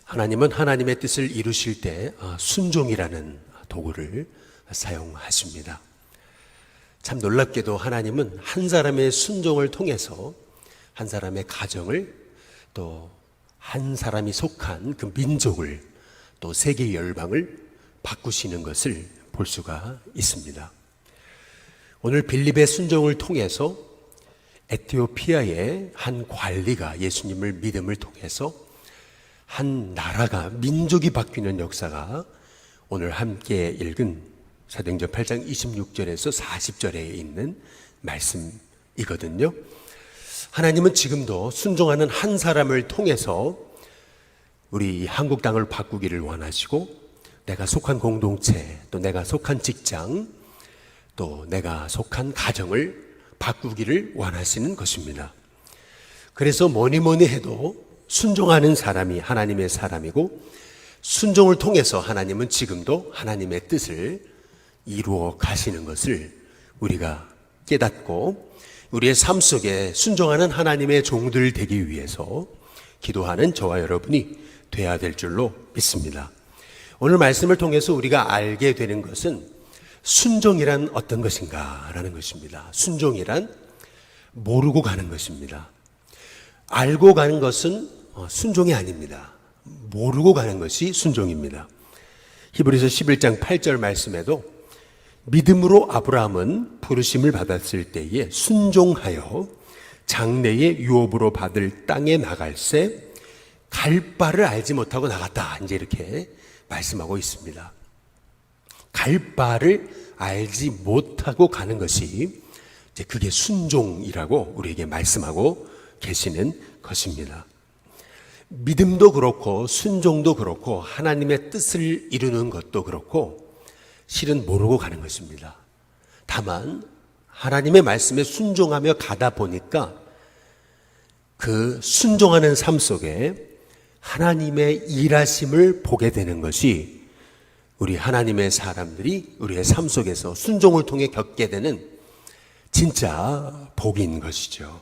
하나님은 하나님의 뜻을 이루실 때 순종이라는 도구를 사용하십니다. 참 놀랍게도 하나님은 한 사람의 순종을 통해서 한 사람의 가정을, 또 한 사람이 속한 그 민족을, 또 세계 열방을 바꾸시는 것을 볼 수가 있습니다. 오늘 빌립의 순종을 통해서 에티오피아의 한 관리가 예수님을 믿음을 통해서 한 나라가, 민족이 바뀌는 역사가 오늘 함께 읽은 사도행전 8장 26절에서 40절에 있는 말씀이거든요. 하나님은 지금도 순종하는 한 사람을 통해서 우리 한국 땅을 바꾸기를 원하시고, 내가 속한 공동체, 또 내가 속한 직장, 또 내가 속한 가정을 바꾸기를 원하시는 것입니다. 그래서 뭐니 해도 순종하는 사람이 하나님의 사람이고, 순종을 통해서 하나님은 지금도 하나님의 뜻을 이루어 가시는 것을 우리가 깨닫고, 우리의 삶 속에 순종하는 하나님의 종들 되기 위해서 기도하는 저와 여러분이 되어야 될 줄로 믿습니다. 오늘 말씀을 통해서 우리가 알게 되는 것은 순종이란 어떤 것인가 라는 것입니다. 순종이란 모르고 가는 것입니다. 알고 가는 것은 순종이 아닙니다. 모르고 가는 것이 순종입니다. 히브리서 11장 8절 말씀에도 믿음으로 아브라함은 부르심을 받았을 때에 순종하여 장래의 유업으로 받을 땅에 나갈새 갈 바를 알지 못하고 나갔다. 이제 이렇게 말씀하고 있습니다. 갈 바를 알지 못하고 가는 것이 이제 그게 순종이라고 우리에게 말씀하고 계시는 것입니다. 믿음도 그렇고 순종도 그렇고 하나님의 뜻을 이루는 것도 그렇고 실은 모르고 가는 것입니다. 다만 하나님의 말씀에 순종하며 가다 보니까 그 순종하는 삶 속에 하나님의 일하심을 보게 되는 것이 우리 하나님의 사람들이 우리의 삶 속에서 순종을 통해 겪게 되는 진짜 복인 것이죠.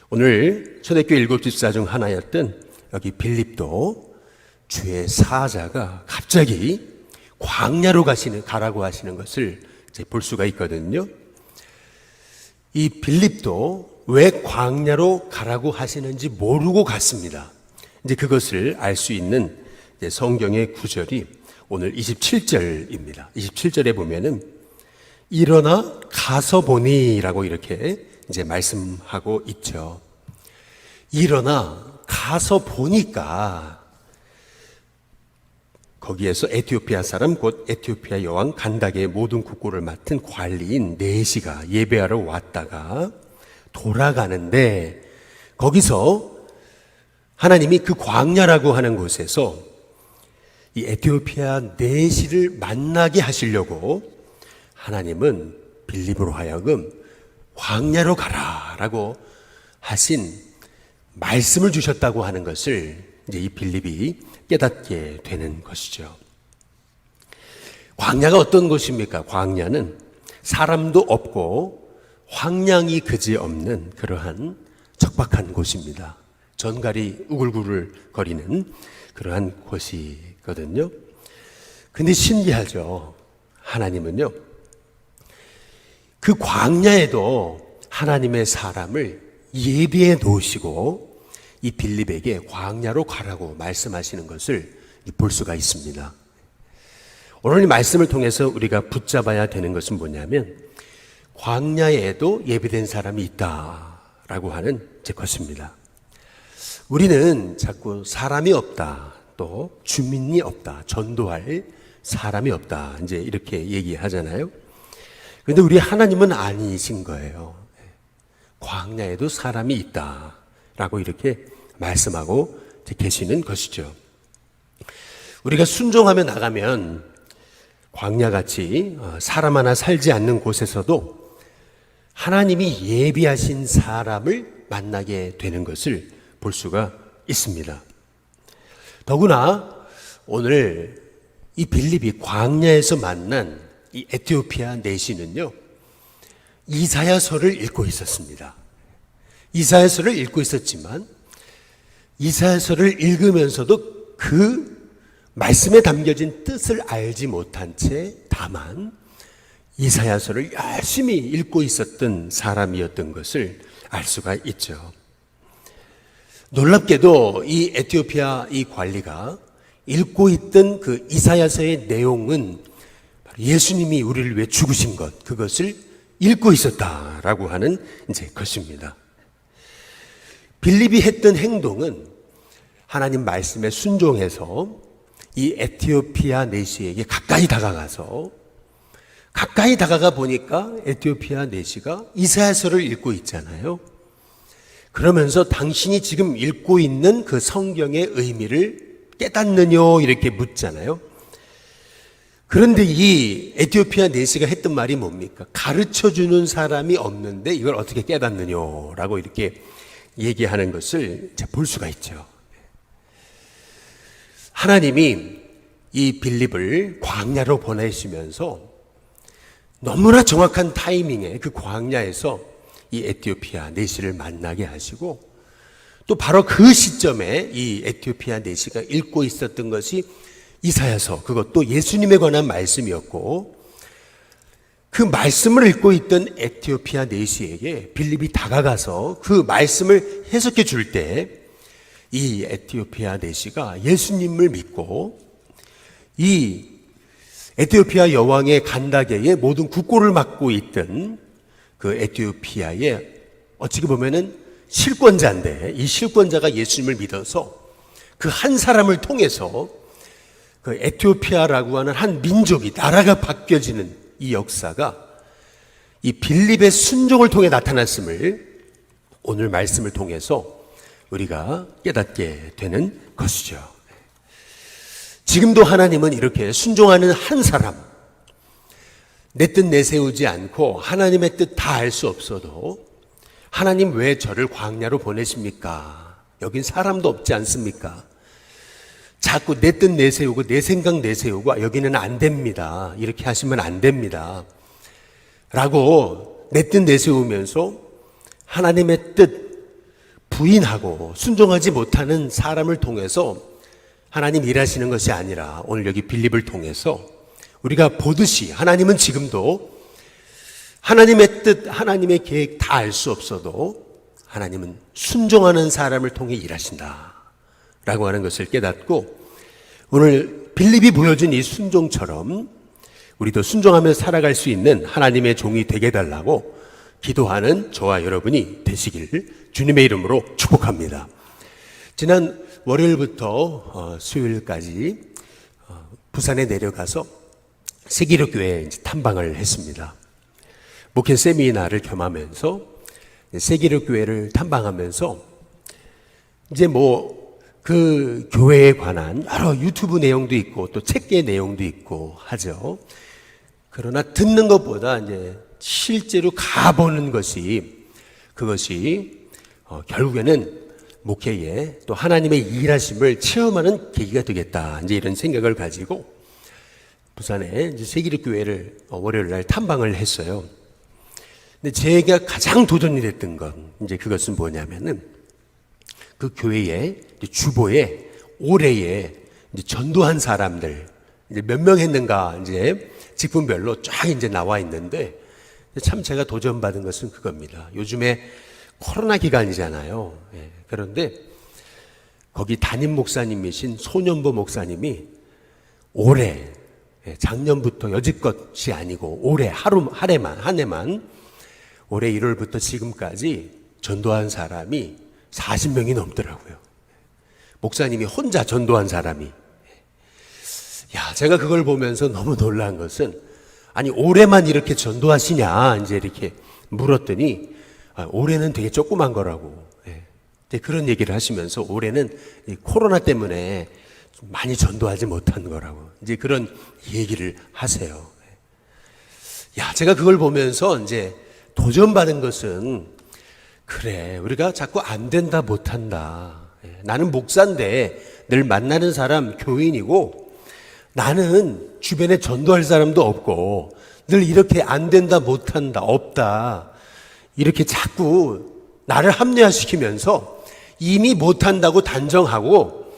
오늘 초대교회 7집사 중 하나였던 여기 빌립도 주의 사자가 갑자기 광야로 가라고 하시는 것을 이제 볼 수가 있거든요. 이 빌립도 왜 광야로 가라고 하시는지 모르고 갔습니다. 이제 그것을 알 수 있는 이제 성경의 구절이 오늘 27절입니다. 27절에 보면은 일어나 가서 보니라고 이렇게 이제 말씀하고 있죠. 일어나 가서 보니까 거기에서 에티오피아 사람 곧 에티오피아 여왕 간닥의 모든 국고를 맡은 관리인 네시가 예배하러 왔다가 돌아가는데, 거기서 하나님이 그 광야라고 하는 곳에서 이 에티오피아 네시를 만나게 하시려고 하나님은 빌립으로 하여금 광야로 가라라고 하신 말씀을 주셨다고 하는 것을 이제 이 빌립이 깨닫게 되는 것이죠. 광야가 어떤 곳입니까? 광야는 사람도 없고 황량이 그지없는 그러한 척박한 곳입니다. 전갈이 우글우글 거리는 그러한 곳이거든요. 근데 신기하죠. 하나님은요, 그 광야에도 하나님의 사람을 예비해 놓으시고 이 빌립에게 광야로 가라고 말씀하시는 것을 볼 수가 있습니다. 오늘 이 말씀을 통해서 우리가 붙잡아야 되는 것은 뭐냐면, 광야에도 예비된 사람이 있다라고 하는 것입니다. 우리는 자꾸 사람이 없다, 또 주민이 없다, 전도할 사람이 없다, 이제 이렇게 얘기하잖아요. 그런데 우리 하나님은 아니신 거예요. 광야에도 사람이 있다 라고 이렇게 말씀하고 계시는 것이죠. 우리가 순종하며 나가면 광야같이 사람 하나 살지 않는 곳에서도 하나님이 예비하신 사람을 만나게 되는 것을 볼 수가 있습니다. 더구나 오늘 이 빌립이 광야에서 만난 이 에티오피아 내시는요, 이사야서를 읽고 있었습니다. 이사야서를 읽고 있었지만 이사야서를 읽으면서도 그 말씀에 담겨진 뜻을 알지 못한 채 다만 이사야서를 열심히 읽고 있었던 사람이었던 것을 알 수가 있죠. 놀랍게도 이 에티오피아 이 관리가 읽고 있던 그 이사야서의 내용은 예수님이 우리를 위해 죽으신 것, 그것을 읽고 있었다라고 하는 이제 것입니다. 빌립이 했던 행동은 하나님 말씀에 순종해서 이 에티오피아 내시에게 가까이 다가가 보니까 에티오피아 내시가 이사야서를 읽고 있잖아요. 그러면서 당신이 지금 읽고 있는 그 성경의 의미를 깨닫느냐 이렇게 묻잖아요. 그런데 이 에티오피아 내시가 했던 말이 뭡니까? 가르쳐주는 사람이 없는데 이걸 어떻게 깨닫느냐라고 이렇게 얘기하는 것을 볼 수가 있죠. 하나님이 이 빌립을 광야로 보내시면서 너무나 정확한 타이밍에 그 광야에서 이 에티오피아 내시를 만나게 하시고 또 바로 그 시점에 이 에티오피아 내시가 읽고 있었던 것이 이사야서, 그것도 예수님에 관한 말씀이었고 그 말씀을 읽고 있던 에티오피아 내시에게 빌립이 다가가서 그 말씀을 해석해 줄 때 이 에티오피아 내시가 예수님을 믿고 이 에티오피아 여왕의 간다게의 모든 국고를 맡고 있던 그 에티오피아의 어찌게 보면은 실권자인데 이 실권자가 예수님을 믿어서 그 한 사람을 통해서 그 에티오피아라고 하는 한 민족이 나라가 바뀌어지는 이 역사가 이 빌립의 순종을 통해 나타났음을 오늘 말씀을 통해서 우리가 깨닫게 되는 것이죠. 지금도 하나님은 이렇게 순종하는 한 사람, 내 뜻 내세우지 않고 하나님의 뜻 다 알 수 없어도 하나님 왜 저를 광야로 보내십니까? 여긴 사람도 없지 않습니까? 자꾸 내 뜻 내세우고 내 생각 내세우고 여기는 안 됩니다. 이렇게 하시면 안 됩니다. 라고 내 뜻 내세우면서 하나님의 뜻 부인하고 순종하지 못하는 사람을 통해서 하나님 일하시는 것이 아니라 오늘 여기 빌립을 통해서 우리가 보듯이 하나님은 지금도 하나님의 뜻, 하나님의 계획 다 알 수 없어도 하나님은 순종하는 사람을 통해 일하신다 라고 하는 것을 깨닫고 오늘 빌립이 보여준 이 순종처럼 우리도 순종하며 살아갈 수 있는 하나님의 종이 되게 해달라고 기도하는 저와 여러분이 되시길 주님의 이름으로 축복합니다. 지난 월요일부터 수요일까지 부산에 내려가서 세기력교회에 탐방을 했습니다. 목회 세미나를 겸하면서 세기력교회를 탐방하면서 이제 그 교회에 관한 여러 유튜브 내용도 있고 또 책의 내용도 있고 하죠. 그러나 듣는 것보다 이제 실제로 가보는 그것이 결국에는 목회에 또 하나님의 일하심을 체험하는 계기가 되겠다. 이제 이런 생각을 가지고 부산에 이제 세기력교회를 월요일 날 탐방을 했어요. 근데 제가 가장 도전이 됐던 건 이제 그것은 뭐냐면은 그 교회의 주보에 올해에 이제 전도한 사람들 이제 몇 명 했는가 이제 직분별로 쫙 이제 나와 있는데 참 제가 도전받은 것은 그겁니다. 요즘에 코로나 기간이잖아요. 그런데 거기 담임 목사님이신 소년보 목사님이 올해 작년부터 여지껏이 아니고 올해 한 해만 올해 1월부터 지금까지 전도한 사람이 40명이 넘더라고요. 목사님이 혼자 전도한 사람이. 제가 그걸 보면서 너무 놀란 것은 아니 올해만 이렇게 전도하시냐 이제 이렇게 물었더니 올해는 되게 조그만 거라고. 그런 얘기를 하시면서 올해는 코로나 때문에 많이 전도하지 못한 거라고 이제 그런 얘기를 하세요. 제가 그걸 보면서 이제 도전받은 것은 그래 우리가 자꾸 안 된다 못한다. 나는 목사인데 늘 만나는 사람 교인이고 나는 주변에 전도할 사람도 없고 늘 이렇게 안 된다 못한다 없다 이렇게 자꾸 나를 합리화시키면서 이미 못한다고 단정하고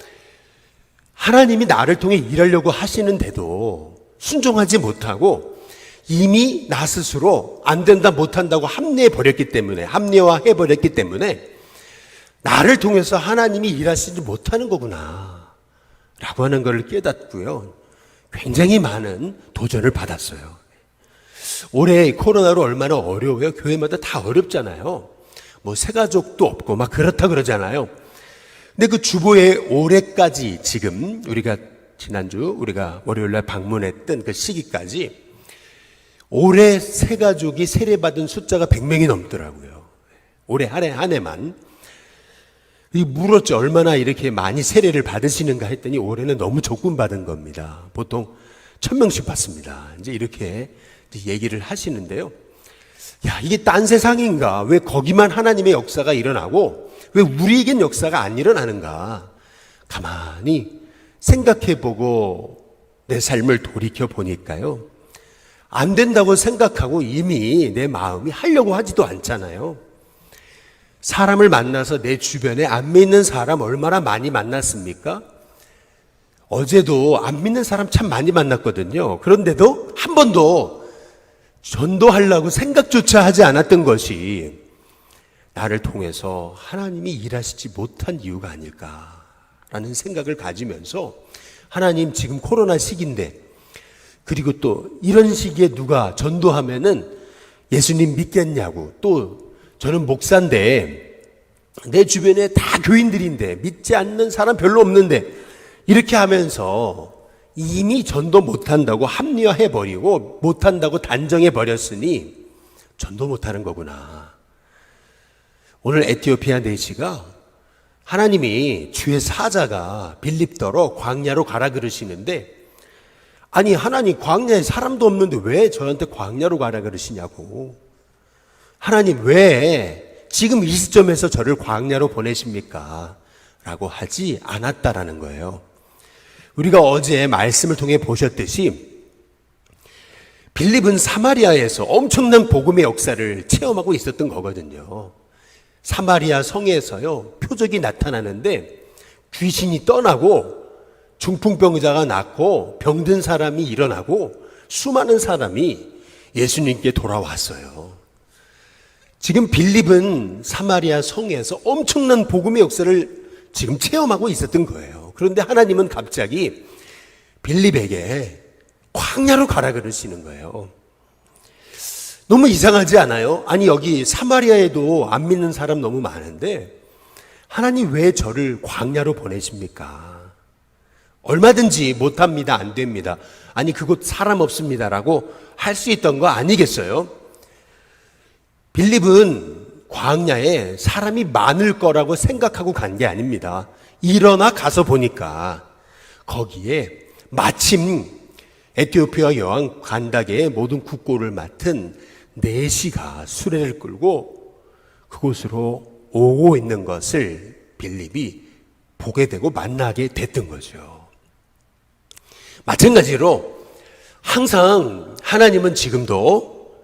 하나님이 나를 통해 일하려고 하시는데도 순종하지 못하고 이미 나 스스로 안 된다 못한다고 합리화해 버렸기 때문에 나를 통해서 하나님이 일하시지 못하는 거구나 라고 하는 것을 깨닫고요, 굉장히 많은 도전을 받았어요. 올해 코로나로 얼마나 어려워요. 교회마다 다 어렵잖아요. 뭐 새가족도 없고 막 그렇다 그러잖아요. 근데 그 주보에 올해까지 지금 지난주 우리가 월요일날 방문했던 그 시기까지 올해 새가족이 세례받은 숫자가 100명이 넘더라고요. 올해 한 해만. 물었죠. 얼마나 이렇게 많이 세례를 받으시는가 했더니 올해는 너무 조금 받은 겁니다. 보통 1000명씩 받습니다. 이제 이렇게 얘기를 하시는데요. 야, 이게 딴 세상인가? 왜 거기만 하나님의 역사가 일어나고 왜 우리에겐 역사가 안 일어나는가? 가만히 생각해보고 내 삶을 돌이켜 보니까요, 안 된다고 생각하고 이미 내 마음이 하려고 하지도 않잖아요. 사람을 만나서 내 주변에 안 믿는 사람 얼마나 많이 만났습니까? 어제도 안 믿는 사람 참 많이 만났거든요. 그런데도 한 번도 전도하려고 생각조차 하지 않았던 것이 나를 통해서 하나님이 일하시지 못한 이유가 아닐까라는 생각을 가지면서, 하나님 지금 코로나 시기인데, 그리고 또 이런 시기에 누가 전도하면은 예수님 믿겠냐고, 또 저는 목사인데 내 주변에 다 교인들인데 믿지 않는 사람 별로 없는데, 이렇게 하면서 이미 전도 못한다고 합리화해버리고 못한다고 단정해버렸으니 전도 못하는 거구나. 오늘 에티오피아 내시가 하나님이 주의 사자가 빌립더로 광야로 가라 그러시는데, 아니 하나님 광야에 사람도 없는데 왜 저한테 광야로 가라 그러시냐고. 하나님 왜 지금 이 시점에서 저를 광야로 보내십니까? 라고 하지 않았다라는 거예요. 우리가 어제 말씀을 통해 보셨듯이 빌립은 사마리아에서 엄청난 복음의 역사를 체험하고 있었던 거거든요. 사마리아 성에서요, 표적이 나타나는데 귀신이 떠나고 중풍병자가 낫고 병든 사람이 일어나고 수많은 사람이 예수님께 돌아왔어요. 지금 빌립은 사마리아 성에서 엄청난 복음의 역사를 지금 체험하고 있었던 거예요. 그런데 하나님은 갑자기 빌립에게 광야로 가라 그러시는 거예요. 너무 이상하지 않아요? 아니 여기 사마리아에도 안 믿는 사람 너무 많은데 하나님 왜 저를 광야로 보내십니까? 얼마든지 못합니다, 안 됩니다, 아니 그곳 사람 없습니다라고 할 수 있던 거 아니겠어요? 빌립은 광야에 사람이 많을 거라고 생각하고 간 게 아닙니다. 일어나 가서 보니까 거기에 마침 에티오피아 여왕 간다게의 모든 국고를 맡은 내시가 수레를 끌고 그곳으로 오고 있는 것을 빌립이 보게 되고 만나게 됐던 거죠. 마찬가지로 항상 하나님은 지금도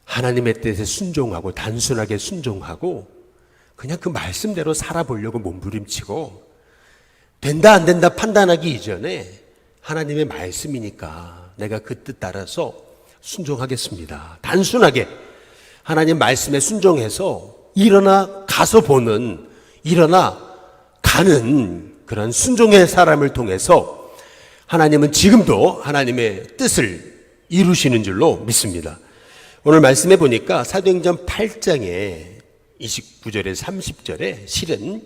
하나님의 뜻에 순종하고 단순하게 순종하고 그냥 그 말씀대로 살아보려고 몸부림치고 된다 안 된다 판단하기 이전에 하나님의 말씀이니까 내가 그 뜻 따라서 순종하겠습니다, 단순하게 하나님 말씀에 순종해서 일어나 가서 보는, 일어나 가는 그런 순종의 사람을 통해서 하나님은 지금도 하나님의 뜻을 이루시는 줄로 믿습니다. 오늘 말씀해 보니까 사도행전 8장에 29절에 30절에 실은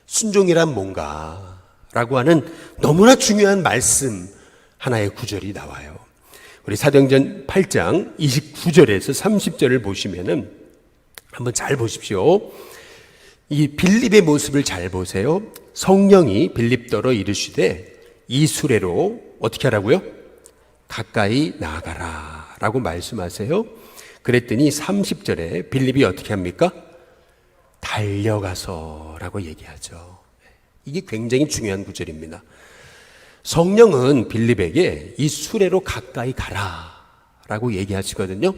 순종이란 뭔가 라고 하는 너무나 중요한 말씀 하나의 구절이 나와요. 우리 사도행전 8장 29절에서 30절을 보시면은 한번 잘 보십시오. 이 빌립의 모습을 잘 보세요. 성령이 빌립더러 이르시되 이 수레로 어떻게 하라고요? 가까이 나아가라 라고 말씀하세요. 그랬더니 30절에 빌립이 어떻게 합니까? 달려가서 라고 얘기하죠. 이게 굉장히 중요한 구절입니다. 성령은 빌립에게 이 수레로 가까이 가라 라고 얘기하시거든요.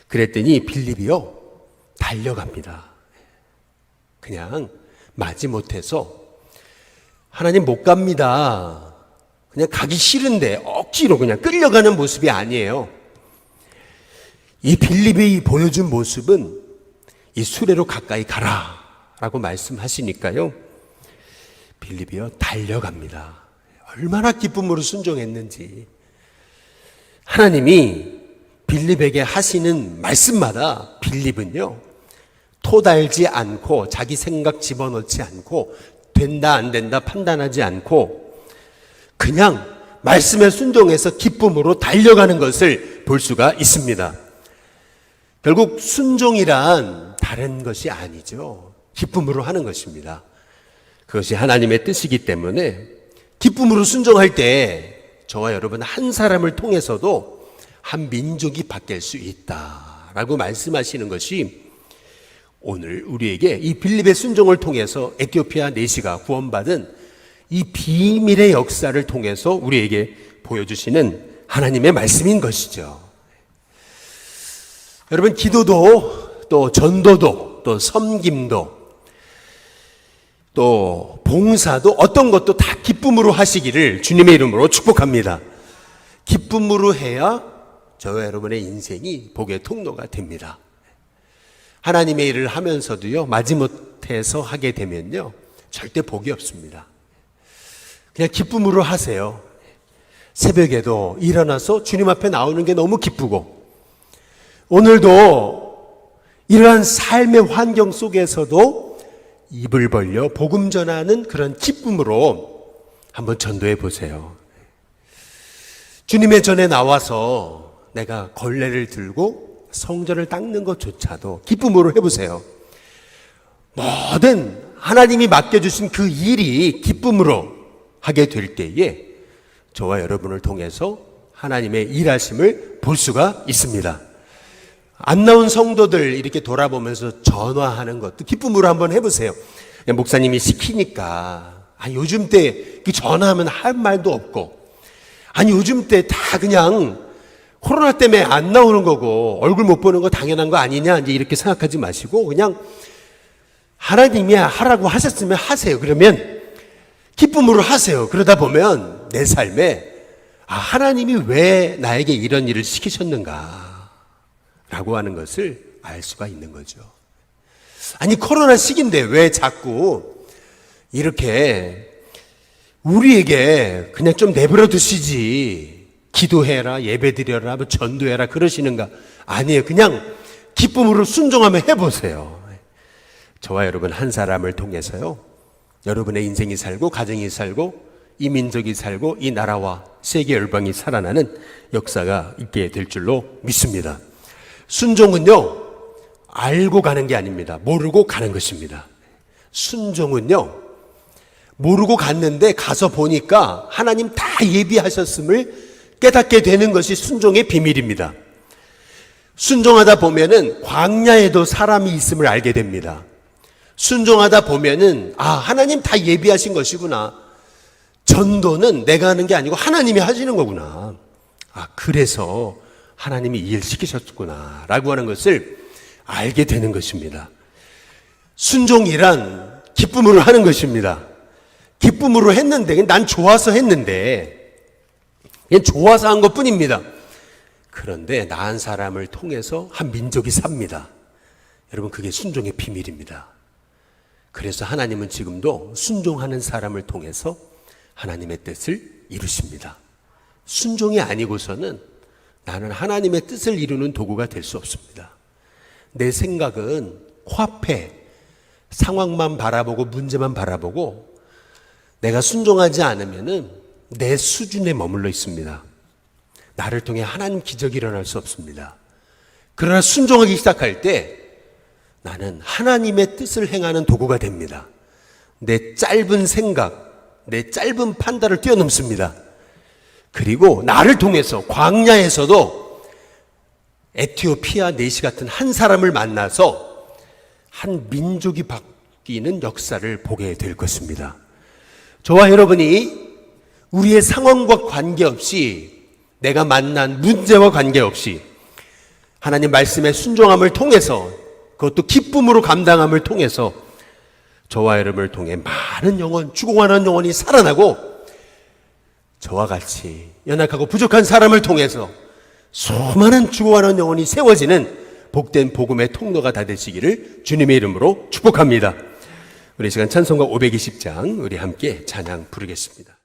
그랬더니 빌립이요 달려갑니다. 그냥 마지못해서 하나님 못 갑니다. 그냥 가기 싫은데 억지로 그냥 끌려가는 모습이 아니에요. 이 빌립이 보여준 모습은 이 수레로 가까이 가라 라고 말씀하시니까요, 빌립이요 달려갑니다. 얼마나 기쁨으로 순종했는지. 하나님이 빌립에게 하시는 말씀마다 빌립은요 토달지 않고, 자기 생각 집어넣지 않고, 된다 안 된다 판단하지 않고 그냥 말씀에 순종해서 기쁨으로 달려가는 것을 볼 수가 있습니다. 결국 순종이란 다른 것이 아니죠. 기쁨으로 하는 것입니다. 그것이 하나님의 뜻이기 때문에 기쁨으로 순종할 때 저와 여러분 한 사람을 통해서도 한 민족이 바뀔 수 있다라고 말씀하시는 것이 오늘 우리에게 이 빌립의 순종을 통해서 에티오피아 내시가 구원받은 이 비밀의 역사를 통해서 우리에게 보여주시는 하나님의 말씀인 것이죠. 여러분, 기도도 또 전도도 또 섬김도 또 봉사도 어떤 것도 다 기쁨으로 하시기를 주님의 이름으로 축복합니다. 기쁨으로 해야 저와 여러분의 인생이 복의 통로가 됩니다. 하나님의 일을 하면서도요, 마지못해서 하게 되면요 절대 복이 없습니다. 그냥 기쁨으로 하세요. 새벽에도 일어나서 주님 앞에 나오는 게 너무 기쁘고, 오늘도 이러한 삶의 환경 속에서도 입을 벌려 복음 전하는 그런 기쁨으로 한번 전도해 보세요. 주님의 전에 나와서 내가 걸레를 들고 성전을 닦는 것조차도 기쁨으로 해보세요. 모든 하나님이 맡겨주신 그 일이 기쁨으로 하게 될 때에 저와 여러분을 통해서 하나님의 일하심을 볼 수가 있습니다. 안 나온 성도들 이렇게 돌아보면서 전화하는 것도 기쁨으로 한번 해보세요. 목사님이 시키니까, 요즘 때 전화하면 할 말도 없고, 요즘 때 다 그냥 코로나 때문에 안 나오는 거고 얼굴 못 보는 거 당연한 거 아니냐, 이제 이렇게 생각하지 마시고 그냥 하나님이 하라고 하셨으면 하세요. 그러면 기쁨으로 하세요. 그러다 보면 내 삶에 하나님이 왜 나에게 이런 일을 시키셨는가 라고 하는 것을 알 수가 있는 거죠. 코로나 시기인데 왜 자꾸 이렇게 우리에게 그냥 좀 내버려 두시지, 기도해라, 예배드려라, 전도해라 그러시는가? 아니에요. 그냥 기쁨으로 순종하며 해보세요. 저와 여러분 한 사람을 통해서요, 여러분의 인생이 살고 가정이 살고 이 민족이 살고 이 나라와 세계 열방이 살아나는 역사가 있게 될 줄로 믿습니다. 순종은요 알고 가는 게 아닙니다. 모르고 가는 것입니다. 순종은요 모르고 갔는데 가서 보니까 하나님 다 예비하셨음을 깨닫게 되는 것이 순종의 비밀입니다. 순종하다 보면은 광야에도 사람이 있음을 알게 됩니다. 순종하다 보면은 하나님 다 예비하신 것이구나. 전도는 내가 하는 게 아니고 하나님이 하시는 거구나. 그래서 하나님이 이 일 시키셨구나 라고 하는 것을 알게 되는 것입니다. 순종이란 기쁨으로 하는 것입니다. 기쁨으로 했는데, 난 좋아서 했는데, 그냥 좋아서 한 것뿐입니다. 그런데 나 한 사람을 통해서 한 민족이 삽니다. 여러분, 그게 순종의 비밀입니다. 그래서 하나님은 지금도 순종하는 사람을 통해서 하나님의 뜻을 이루십니다. 순종이 아니고서는 나는 하나님의 뜻을 이루는 도구가 될 수 없습니다. 내 생각은 코앞에 상황만 바라보고 문제만 바라보고 내가 순종하지 않으면은 내 수준에 머물러 있습니다. 나를 통해 하나님 기적이 일어날 수 없습니다. 그러나 순종하기 시작할 때 나는 하나님의 뜻을 행하는 도구가 됩니다. 내 짧은 생각, 내 짧은 판단을 뛰어넘습니다. 그리고 나를 통해서 광야에서도 에티오피아 내시 같은 한 사람을 만나서 한 민족이 바뀌는 역사를 보게 될 것입니다. 저와 여러분이 우리의 상황과 관계없이, 내가 만난 문제와 관계없이 하나님 말씀의 순종함을 통해서, 그것도 기쁨으로 감당함을 통해서 저와 여러분을 통해 많은 영혼, 죽어가는 영혼이 살아나고 저와 같이 연약하고 부족한 사람을 통해서 수많은 죽어가는 영혼이 세워지는 복된 복음의 통로가 다 되시기를 주님의 이름으로 축복합니다. 우리 시간 찬송가 520장 우리 함께 찬양 부르겠습니다.